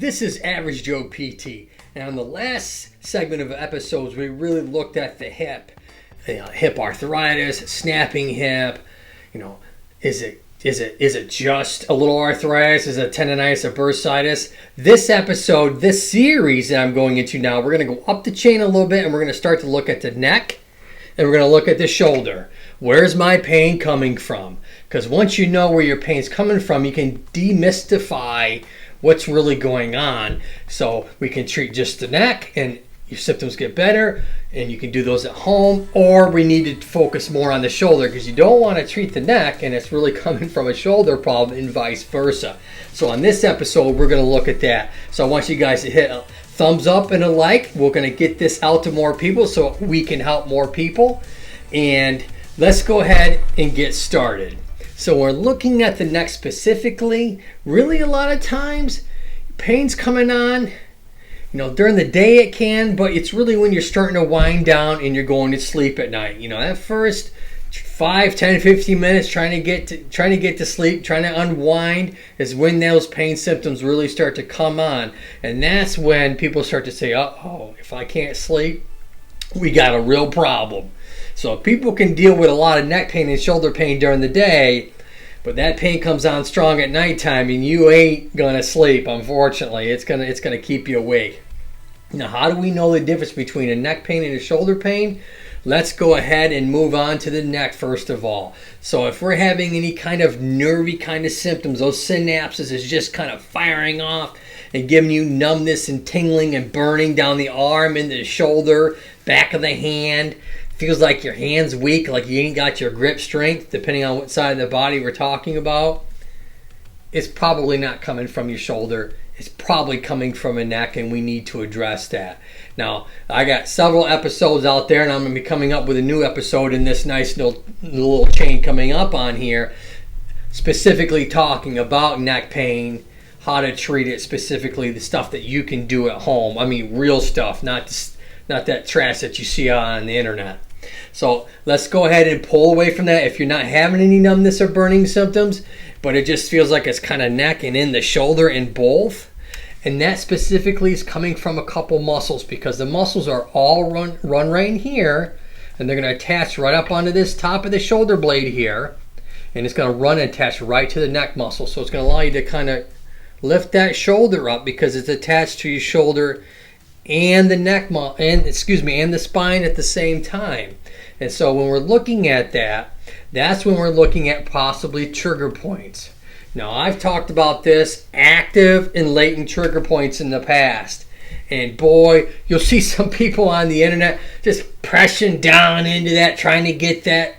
This is Average Joe PT. Now, in the last segment of episodes, we really looked at the hip, hip arthritis, snapping hip. Is it just a little arthritis? Is it tendonitis or bursitis? This episode, this series that I'm going into now, we're going to go up the chain a little bit, and we're going to start to look at the neck, and we're going to look at the shoulder. Where's my pain coming from? Because once you know where your pain's coming from, you can demystify what's really going on. So we can treat just the neck and your symptoms get better, and you can do those at home, or we need to focus more on the shoulder because you don't want to treat the neck and it's really coming from a shoulder problem and vice versa. So on this episode, we're going to look at that. So I want you guys to hit a thumbs up and a like. We're going to get this out to more people so we can help more people. And let's go ahead and get started. So we're looking at the neck specifically. Really, a lot of times, pain's coming on. During the day it can, but it's really when you're starting to wind down and you're going to sleep at night. That first 5, 10, 15 minutes trying to get to sleep, trying to unwind is when those pain symptoms really start to come on. And that's when people start to say, uh-oh, if I can't sleep, we got a real problem. So people can deal with a lot of neck pain and shoulder pain during the day, but that pain comes on strong at nighttime and you ain't gonna sleep, unfortunately. It's gonna keep you awake. Now, how do we know the difference between a neck pain and a shoulder pain? Let's go ahead and move on to the neck first of all. So if we're having any kind of nervy kind of symptoms, those synapses is just kind of firing off and giving you numbness and tingling and burning down the arm, into the shoulder, back of the hand. Feels like your hand's weak, like you ain't got your grip strength, depending on what side of the body we're talking about. It's probably not coming from your shoulder. It's probably coming from a neck, and we need to address that. Now, I got several episodes out there, and I'm going to be coming up with a new episode in this nice little chain coming up on here, specifically talking about neck pain, how to treat it, specifically the stuff that you can do at home. I mean, real stuff, not that trash that you see on the internet. So let's go ahead and pull away from that. If you're not having any numbness or burning symptoms, but it just feels like it's kind of neck and in the shoulder and both, and that specifically is coming from a couple muscles, because the muscles are all run right in here, and they're going to attach right up onto this top of the shoulder blade here, and it's going to run and attach right to the neck muscle. So it's going to allow you to kind of lift that shoulder up because it's attached to your shoulder and the neck and the spine at the same time. And so when we're looking at that, that's when we're looking at possibly trigger points. Now, I've talked about this, active and latent trigger points, in the past. And boy, you'll see some people on the internet just pressing down into that, trying to get that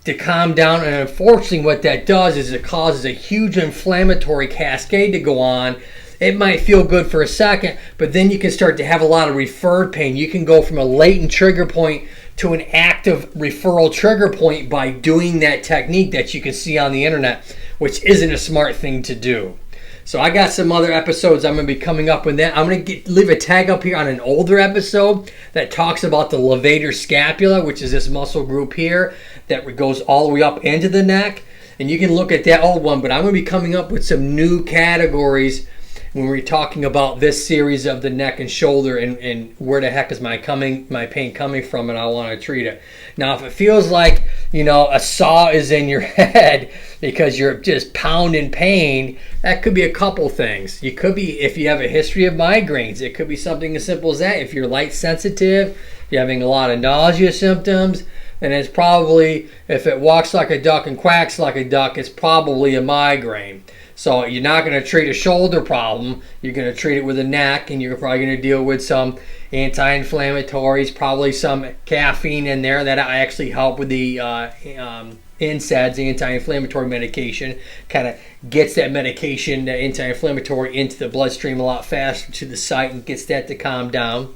to calm down. And unfortunately, what that does is it causes a huge inflammatory cascade to go on. It might feel good for a second, but then you can start to have a lot of referred pain. You can go from a latent trigger point to an active referral trigger point by doing that technique that you can see on the internet, which isn't a smart thing to do. So I got some other episodes I'm going to be coming up with that. I'm going to leave a tag up here on an older episode that talks about the levator scapula, which is this muscle group here that goes all the way up into the neck. And you can look at that old one, but I'm going to be coming up with some new categories when we're talking about this series of the neck and shoulder, and where the heck is my pain coming from, and I want to treat it. Now, if it feels like, a saw is in your head because you're just pounding pain, that could be a couple things. You could be, if you have a history of migraines, it could be something as simple as that. If you're light sensitive, if you're having a lot of nausea symptoms, then it's probably, if it walks like a duck and quacks like a duck, it's probably a migraine. So you're not going to treat a shoulder problem. You're going to treat it with a neck, and you're probably going to deal with some anti-inflammatories, probably some caffeine in there that actually help with the NSAIDs, the anti-inflammatory medication. Kind of gets that medication, the anti-inflammatory, into the bloodstream a lot faster to the site and gets that to calm down.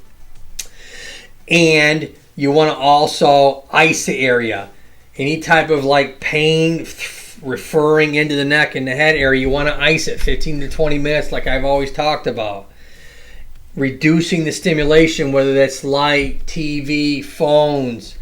And you want to also ice the area. Any type of pain referring into the neck and the head area, you want to ice it 15 to 20 minutes like I've always talked about. Reducing the stimulation, whether that's light, TV, phones.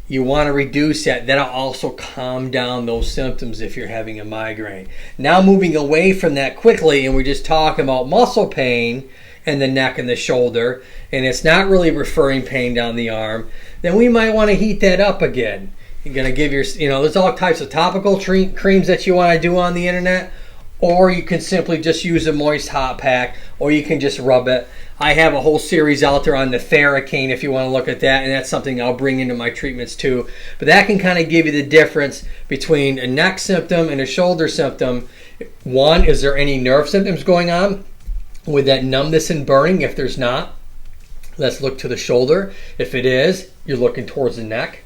You want to reduce that. That'll also calm down those symptoms if you're having a migraine. Now moving away from that quickly, and we're just talking about muscle pain in the neck and the shoulder, and it's not really referring pain down the arm, then we might want to heat that up again. You're going to give there's all types of topical creams that you want to do on the internet, or you can simply just use a moist hot pack, or you can just rub it. I have a whole series out there on the Theracane if you want to look at that, and that's something I'll bring into my treatments too. But that can kind of give you the difference between a neck symptom and a shoulder symptom. One, is there any nerve symptoms going on with that numbness and burning? If there's not, let's look to the shoulder. If it is, you're looking towards the neck.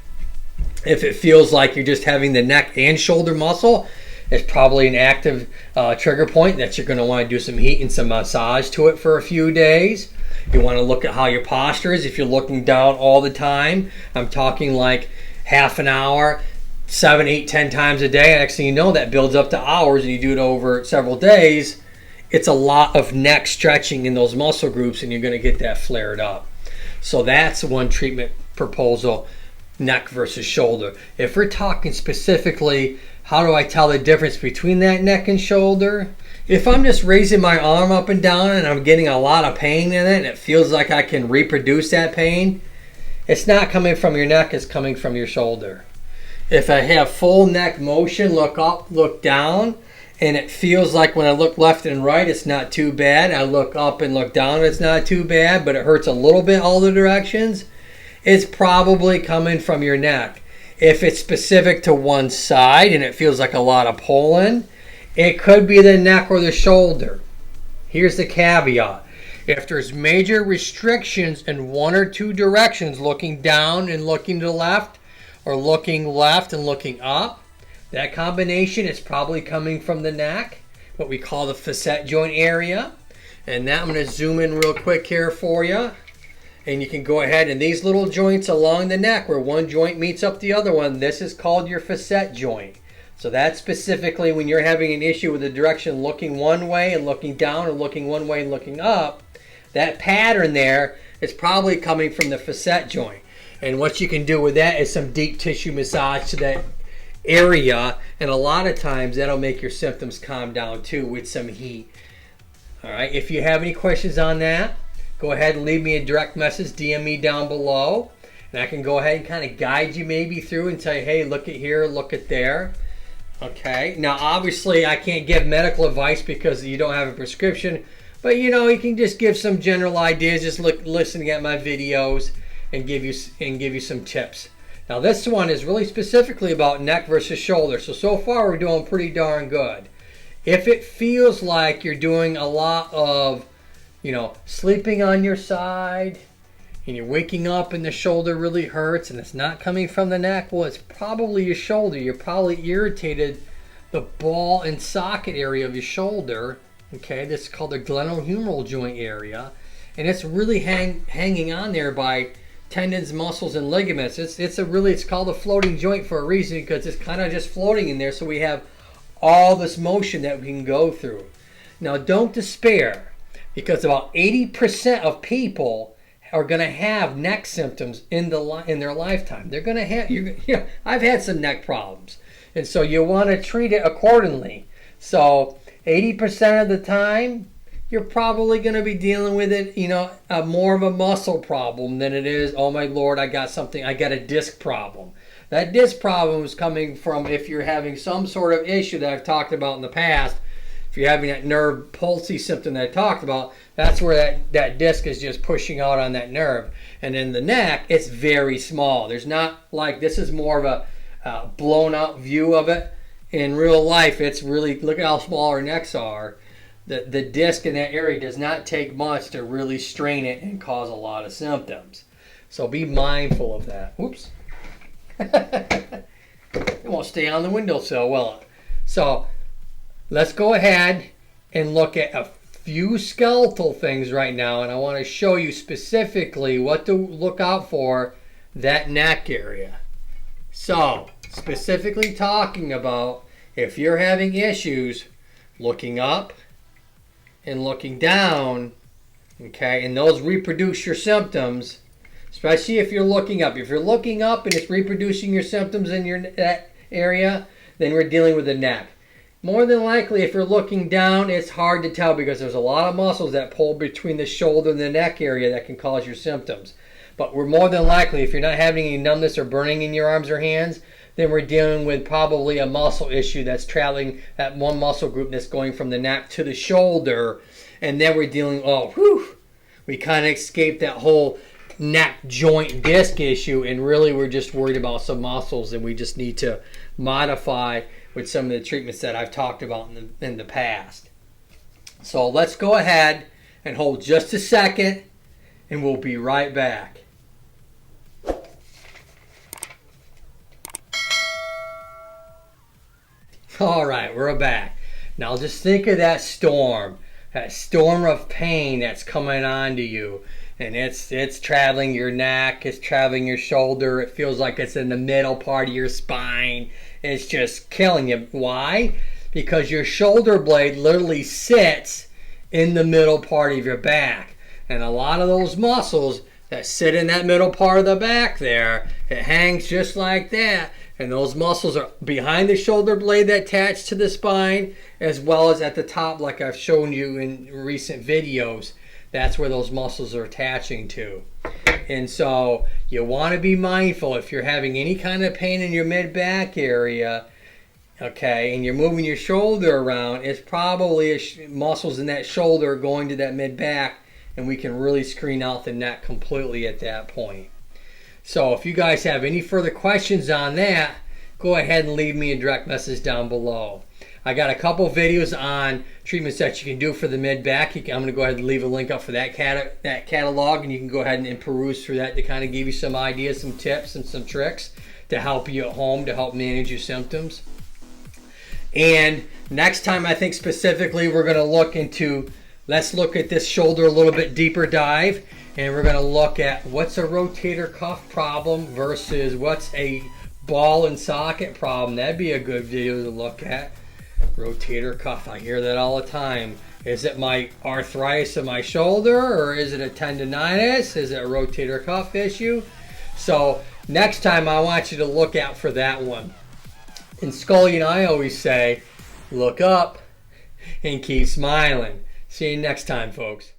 If it feels like you're just having the neck and shoulder muscle, it's probably an active trigger point that you're going to want to do some heat and some massage to it for a few days. You want to look at how your posture is. If you're looking down all the time, I'm talking like half an hour, 7, 8, 10 times a day. Next thing you know, that builds up to hours, and you do it over several days. It's a lot of neck stretching in those muscle groups, and you're going to get that flared up. So that's one treatment proposal, neck versus shoulder. If we're talking specifically, how do I tell the difference between that neck and shoulder? If I'm just raising my arm up and down and I'm getting a lot of pain in it and it feels like I can reproduce that pain, it's not coming from your neck, it's coming from your shoulder. If I have full neck motion, look up, look down, and it feels like when I look left and right, it's not too bad. I look up and look down, it's not too bad, but it hurts a little bit all the directions, it's probably coming from your neck. If it's specific to one side and it feels like a lot of pulling, it could be the neck or the shoulder. Here's the caveat. If there's major restrictions in one or two directions, looking down and looking to the left, or looking left and looking up, that combination is probably coming from the neck, what we call the facet joint area. And that I'm going to zoom in real quick here for you. And you can go ahead, and these little joints along the neck where one joint meets up the other one, this is called your facet joint. So that's specifically when you're having an issue with the direction looking one way and looking down, or looking one way and looking up, that pattern there is probably coming from the facet joint. And what you can do with that is some deep tissue massage to that area, and a lot of times that'll make your symptoms calm down too with some heat. All right, if you have any questions on that, go ahead and leave me a direct message, DM me down below, and I can go ahead and kind of guide you maybe through and tell you, hey, look at here, look at there. Okay, now obviously I can't give medical advice because you don't have a prescription, but you can just give some general ideas, just listening at my videos and give you some tips. Now this one is really specifically about neck versus shoulder, so far we're doing pretty darn good. If it feels like you're doing a lot of sleeping on your side, and you're waking up and the shoulder really hurts and it's not coming from the neck, well, it's probably your shoulder. You're probably irritated the ball and socket area of your shoulder. Okay, this is called the glenohumeral joint area, and it's really hanging on there by tendons, muscles, and ligaments. It's called a floating joint for a reason, because it's kind of just floating in there, so we have all this motion that we can go through. Now, don't despair, because about 80% of people are going to have neck symptoms in their lifetime. They're going to have, I've had some neck problems, and so you want to treat it accordingly. So 80% of the time, you're probably going to be dealing with it, more of a muscle problem than it is, oh my Lord, I got a disc problem. That disc problem is coming from if you're having some sort of issue that I've talked about in the past. If you're having that nerve palsy symptom that I talked about, that's where that disc is just pushing out on that nerve. And in the neck, it's very small. There's not like, this is more of a blown out view of it. In real life, it's really, look at how small our necks are. The disc in that area does not take much to really strain it and cause a lot of symptoms. So be mindful of that. Oops. It won't stay on the windowsill, will it? So let's go ahead and look at a few skeletal things right now, and I want to show you specifically what to look out for that neck area. So, specifically talking about if you're having issues looking up and looking down, okay, and those reproduce your symptoms, especially if you're looking up. If you're looking up and it's reproducing your symptoms in that area, then we're dealing with the neck. More than likely, if you're looking down, it's hard to tell because there's a lot of muscles that pull between the shoulder and the neck area that can cause your symptoms. But we're more than likely, if you're not having any numbness or burning in your arms or hands, then we're dealing with probably a muscle issue that's traveling, that one muscle group that's going from the neck to the shoulder. And then we're dealing, we kind of escaped that whole neck joint disc issue, and really we're just worried about some muscles, and we just need to modify with some of the treatments that I've talked about in the past. So let's go ahead and hold just a second, and we'll be right back. All right, we're back. Now just think of that storm of pain that's coming onto you. And it's traveling your neck, it's traveling your shoulder. It feels like it's in the middle part of your spine. It's just killing you. Why? Because your shoulder blade literally sits in the middle part of your back. And a lot of those muscles that sit in that middle part of the back there, it hangs just like that. And those muscles are behind the shoulder blade that attach to the spine, as well as at the top, like I've shown you in recent videos. That's where those muscles are attaching to. And so you want to be mindful if you're having any kind of pain in your mid-back area, okay, and you're moving your shoulder around, it's probably muscles in that shoulder going to that mid-back, and we can really screen out the neck completely at that point. So if you guys have any further questions on that, go ahead and leave me a direct message down below. I got a couple videos on treatments that you can do for the mid-back. I'm going to go ahead and leave a link up for that catalog, and you can go ahead and peruse through that to kind of give you some ideas, some tips, and some tricks to help you at home to help manage your symptoms. And next time, I think specifically we're going to let's look at this shoulder a little bit deeper dive, and we're going to look at what's a rotator cuff problem versus what's a ball and socket problem. That'd be a good video to look at. Rotator cuff, I hear that all the time. Is it my arthritis in my shoulder, or is it a tendonitis? Is it a rotator cuff issue? So next time I want you to look out for that one. And Scully and I always say, look up and keep smiling. See you next time, folks.